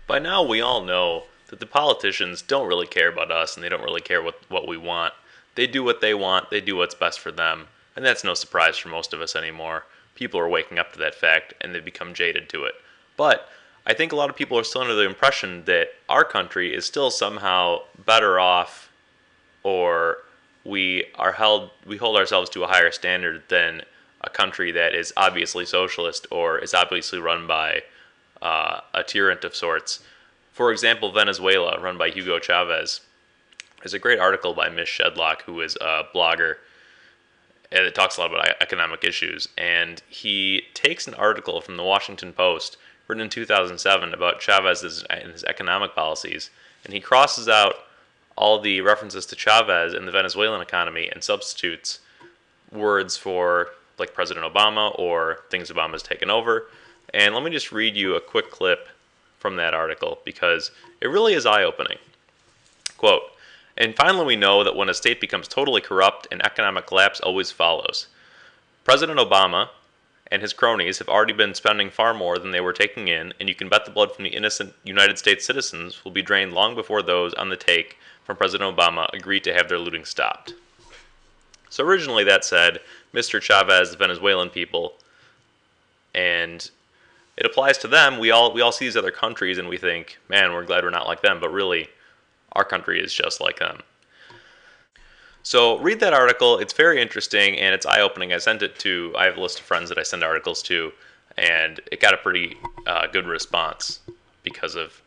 By now, we all know that the politicians don't really care about us and they don't really care what we want. They do what they want, they do what's best for them, and that's no surprise for most of us anymore. People are waking up to that fact and they've become jaded to it. But I think a lot of people are still under the impression that our country is still somehow better off, or we hold ourselves to a higher standard than a country that is obviously socialist or is obviously run by a tyrant of sorts. For example, Venezuela, run by Hugo Chavez. There's a great article by Miss Shedlock, who is a blogger, and it talks a lot about economic issues. And he takes an article from the Washington Post, written in 2007, about Chavez and his economic policies, and he crosses out all the references to Chavez and the Venezuelan economy and substitutes words for like President Obama or things Obama's taken over. And let me just read you a quick clip from that article because it really is eye-opening. Quote, "And finally we know that when a state becomes totally corrupt, an economic collapse always follows. President Obama and his cronies have already been spending far more than they were taking in, and you can bet the blood from the innocent United States citizens will be drained long before those on the take from President Obama agree to have their looting stopped." So originally that said, Mr. Chavez, the Venezuelan people, and it applies to them. We all see these other countries and we think, man, we're glad we're not like them, but really, our country is just like them. So read that article. It's very interesting and it's eye-opening. I have a list of friends that I send articles to, and it got a pretty good response because of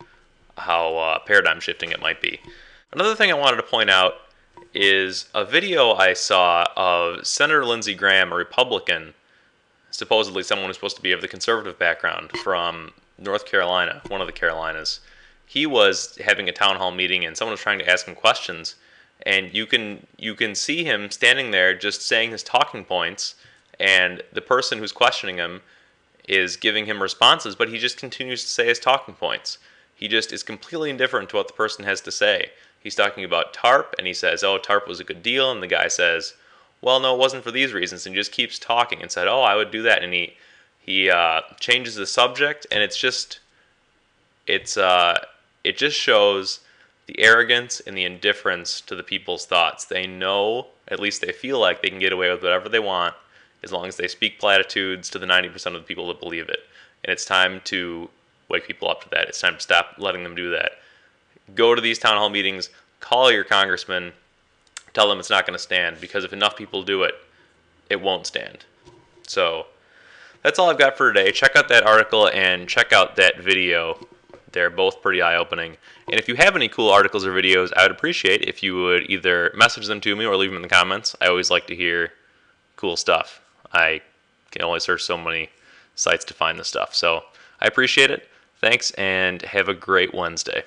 how paradigm shifting it might be. Another thing I wanted to point out is a video I saw of Senator Lindsey Graham, a Republican, supposedly someone who's supposed to be of the conservative background, from North Carolina, one of the Carolinas. He was having a town hall meeting and someone was trying to ask him questions, and you can see him standing there just saying his talking points, and the person who's questioning him is giving him responses, but he just continues to say his talking points. He just is completely indifferent to what the person has to say. He's talking about TARP, and he says, oh, TARP was a good deal, and the guy says, well, no, it wasn't for these reasons, and he just keeps talking and said, oh, I would do that, and he changes the subject, and it just shows the arrogance and the indifference to the people's thoughts. They know, at least they feel like they can get away with whatever they want as long as they speak platitudes to the 90% of the people that believe it. And it's time to wake people up to that. It's time to stop letting them do that. Go to these town hall meetings, call your congressman, tell them it's not going to stand, because if enough people do it, it won't stand. So that's all I've got for today. Check out that article and check out that video. They're both pretty eye-opening. And if you have any cool articles or videos, I would appreciate if you would either message them to me or leave them in the comments. I always like to hear cool stuff. I can only search so many sites to find this stuff. So I appreciate it. Thanks, and have a great Wednesday.